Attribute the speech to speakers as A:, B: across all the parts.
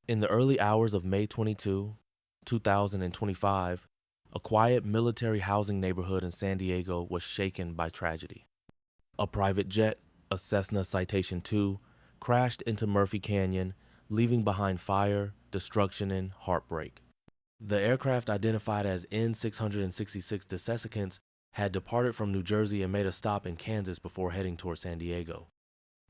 A: In the early hours of May 2025, a quiet military housing neighborhood in San Diego was shaken by tragedy. A private jet, a Cessna Citation II, crashed into Murphy Canyon, leaving behind fire, destruction, and heartbreak. The aircraft, identified as N-666 dessecants, had departed from New Jersey and made a stop in Kansas before heading toward San Diego.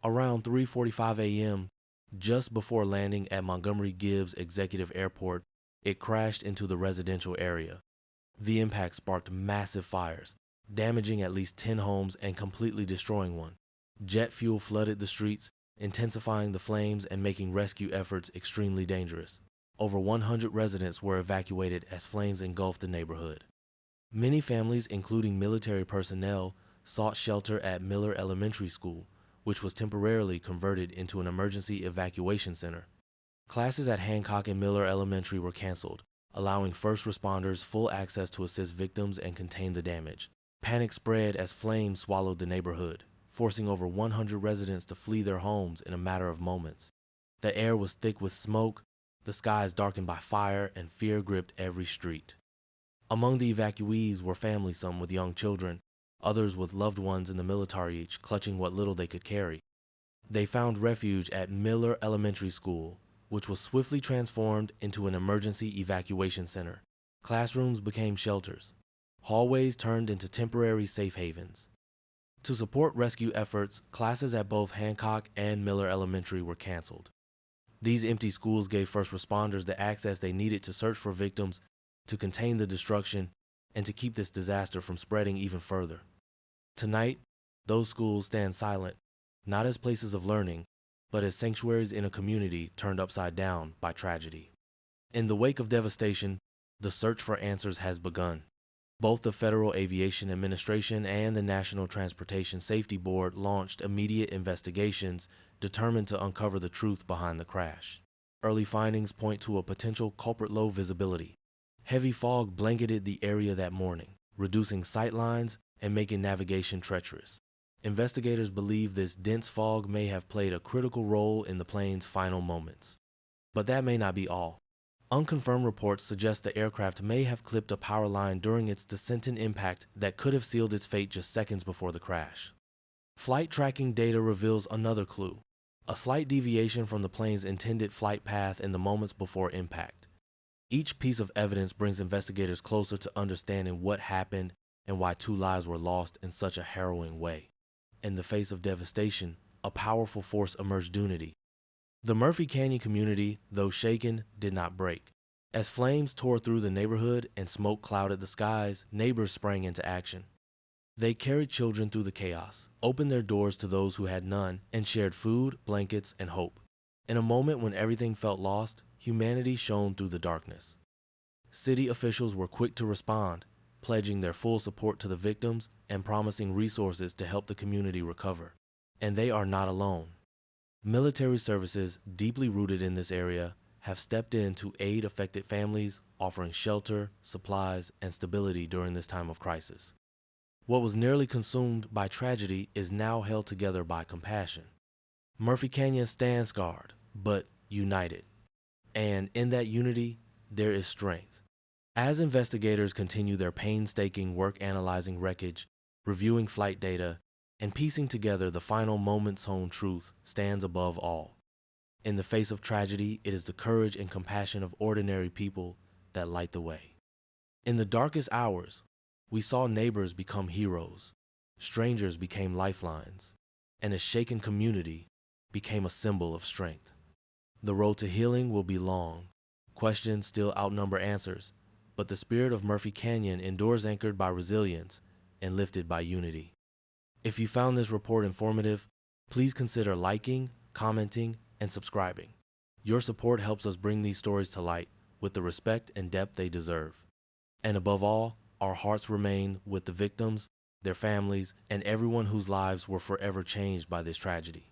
A: Around 3:45 a.m., just before landing at Montgomery-Gibbs Executive Airport, it crashed into the residential area. The impact sparked massive fires, damaging at least 10 homes and completely destroying one. Jet fuel flooded the streets, intensifying the flames and making rescue efforts extremely dangerous. Over 100 residents were evacuated as flames engulfed the neighborhood. Many families, including military personnel, sought shelter at Miller Elementary School, which was temporarily converted into an emergency evacuation center. Classes at Hancock and Miller Elementary were canceled, allowing first responders full access to assist victims and contain the damage. Panic spread as flames swallowed the neighborhood, forcing over 100 residents to flee their homes in a matter of moments. The air was thick with smoke, the skies darkened by fire, and fear gripped every street. Among the evacuees were families, some with young children, others with loved ones in the military, each clutching what little they could carry. They found refuge at Miller Elementary School, which was swiftly transformed into an emergency evacuation center. Classrooms became shelters. Hallways turned into temporary safe havens. To support rescue efforts, classes at both Hancock and Miller Elementary were canceled. These empty schools gave first responders the access they needed to search for victims, to contain the destruction, and to keep this disaster from spreading even further. Tonight, those schools stand silent, not as places of learning, but as sanctuaries in a community turned upside down by tragedy. In the wake of devastation, the search for answers has begun. Both the Federal Aviation Administration and the National Transportation Safety Board launched immediate investigations determined to uncover the truth behind the crash. Early findings point to a potential culprit: low visibility. Heavy fog blanketed the area that morning, reducing sight lines and making navigation treacherous. Investigators believe this dense fog may have played a critical role in the plane's final moments. But that may not be all. Unconfirmed reports suggest the aircraft may have clipped a power line during its descent impact that could have sealed its fate just seconds before the crash. Flight tracking data reveals another clue: a slight deviation from the plane's intended flight path in the moments before impact. Each piece of evidence brings investigators closer to understanding what happened and why 2 lives were lost in such a harrowing way. In the face of devastation, a powerful force emerged: unity. The Murphy Canyon community, though shaken, did not break. As flames tore through the neighborhood and smoke clouded the skies, neighbors sprang into action. They carried children through the chaos, opened their doors to those who had none, and shared food, blankets, and hope. In a moment when everything felt lost, humanity shone through the darkness. City officials were quick to respond, pledging their full support to the victims and promising resources to help the community recover. And they are not alone. Military services, deeply rooted in this area, have stepped in to aid affected families, offering shelter, supplies, and stability during this time of crisis. What was nearly consumed by tragedy is now held together by compassion. Murphy Canyon stands guard, but united. And in that unity, there is strength. As investigators continue their painstaking work analyzing wreckage, reviewing flight data, and piecing together the final moments-own truth stands above all. In the face of tragedy, it is the courage and compassion of ordinary people that light the way. In the darkest hours, we saw neighbors become heroes, strangers became lifelines, and a shaken community became a symbol of strength. The road to healing will be long. Questions still outnumber answers, but the spirit of Murphy Canyon endures, anchored by resilience and lifted by unity. If you found this report informative, please consider liking, commenting, and subscribing. Your support helps us bring these stories to light with the respect and depth they deserve. And above all, our hearts remain with the victims, their families, and everyone whose lives were forever changed by this tragedy.